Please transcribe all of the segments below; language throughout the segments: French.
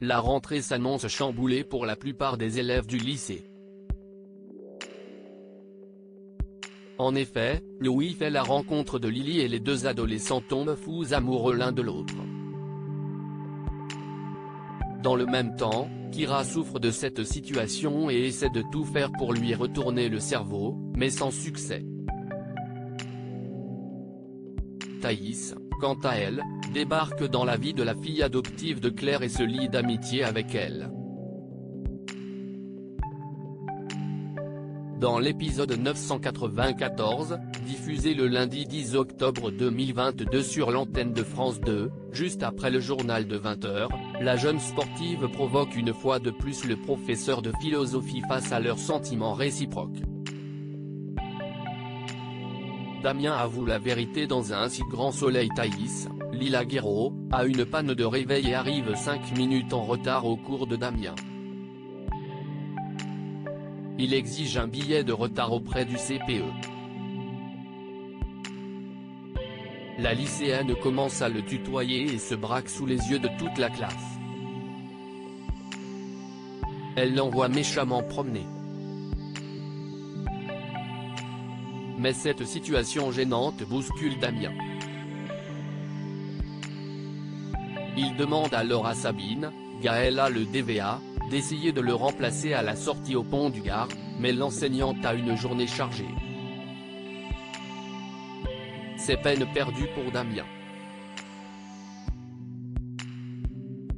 La rentrée s'annonce chamboulée pour la plupart des élèves du lycée. En effet, Louis fait la rencontre de Lily et les deux adolescents tombent fous amoureux l'un de l'autre. Dans le même temps, Kira souffre de cette situation et essaie de tout faire pour lui retourner le cerveau, mais sans succès. Thaïs, quant à elle, débarque dans la vie de la fille adoptive de Claire et se lie d'amitié avec elle. Dans l'épisode 994, diffusé le lundi 10 octobre 2022 sur l'antenne de France 2, juste après le journal de 20h, la jeune sportive provoque une fois de plus le professeur de philosophie face à leurs sentiments réciproques. Damien avoue la vérité dans un si grand soleil. Thaïs, Lila Guerreau, a une panne de réveil et arrive 5 minutes en retard au cours de Damien. Il exige un billet de retard auprès du CPE. La lycéenne commence à le tutoyer et se braque sous les yeux de toute la classe. Elle l'envoie méchamment promener. Mais cette situation gênante bouscule Damien. Il demande alors à Sabine, Gaëlla le DVA, d'essayer de le remplacer à la sortie au pont du Gard, mais l'enseignante a une journée chargée. C'est peine perdue pour Damien.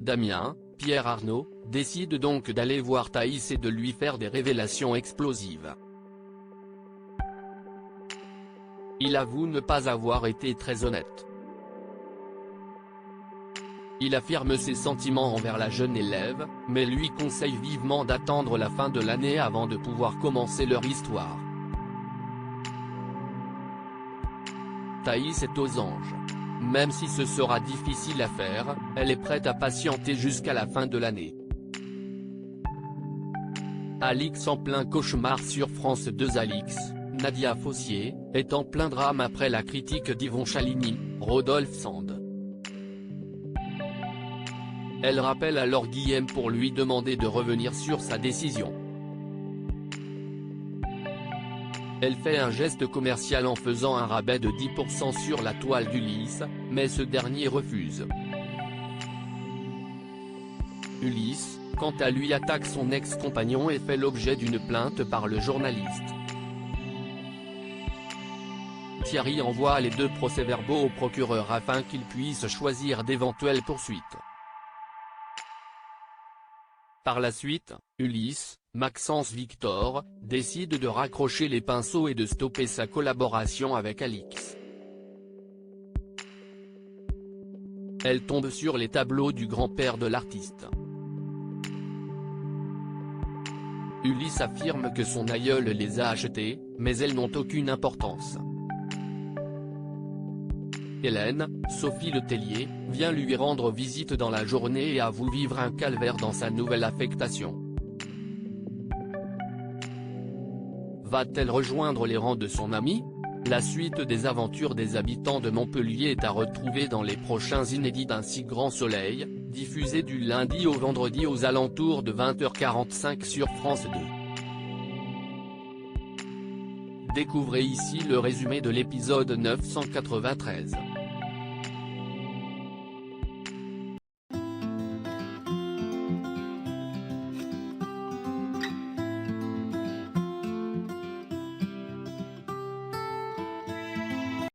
Damien, Pierre Arnaud, décide donc d'aller voir Thaïs et de lui faire des révélations explosives. Il avoue ne pas avoir été très honnête. Il affirme ses sentiments envers la jeune élève, mais lui conseille vivement d'attendre la fin de l'année avant de pouvoir commencer leur histoire. Thaïs est aux anges. Même si ce sera difficile à faire, elle est prête à patienter jusqu'à la fin de l'année. Alix en plein cauchemar sur France 2. Alix, Nadia Fossier, est en plein drame après la critique d'Yvon Chaligny, Rodolphe Sand. Elle rappelle alors Guillaume pour lui demander de revenir sur sa décision. Elle fait un geste commercial en faisant un rabais de 10% sur la toile d'Ulysse, mais ce dernier refuse. Ulysse, quant à lui, attaque son ex-compagnon et fait l'objet d'une plainte par le journaliste. Thierry envoie les deux procès-verbaux au procureur afin qu'il puisse choisir d'éventuelles poursuites. Par la suite, Ulysse, Maxence Victor, décide de raccrocher les pinceaux et de stopper sa collaboration avec Alix. Elle tombe sur les tableaux du grand-père de l'artiste. Ulysse affirme que son aïeul les a achetés, mais elles n'ont aucune importance. Hélène, Sophie Letellier, vient lui rendre visite dans la journée et avoue vivre un calvaire dans sa nouvelle affectation. Va-t-elle rejoindre les rangs de son ami? La suite des aventures des habitants de Montpellier est à retrouver dans les prochains inédits d'un si grand soleil, diffusé du lundi au vendredi aux alentours de 20h45 sur France 2. Découvrez ici le résumé de l'épisode 993.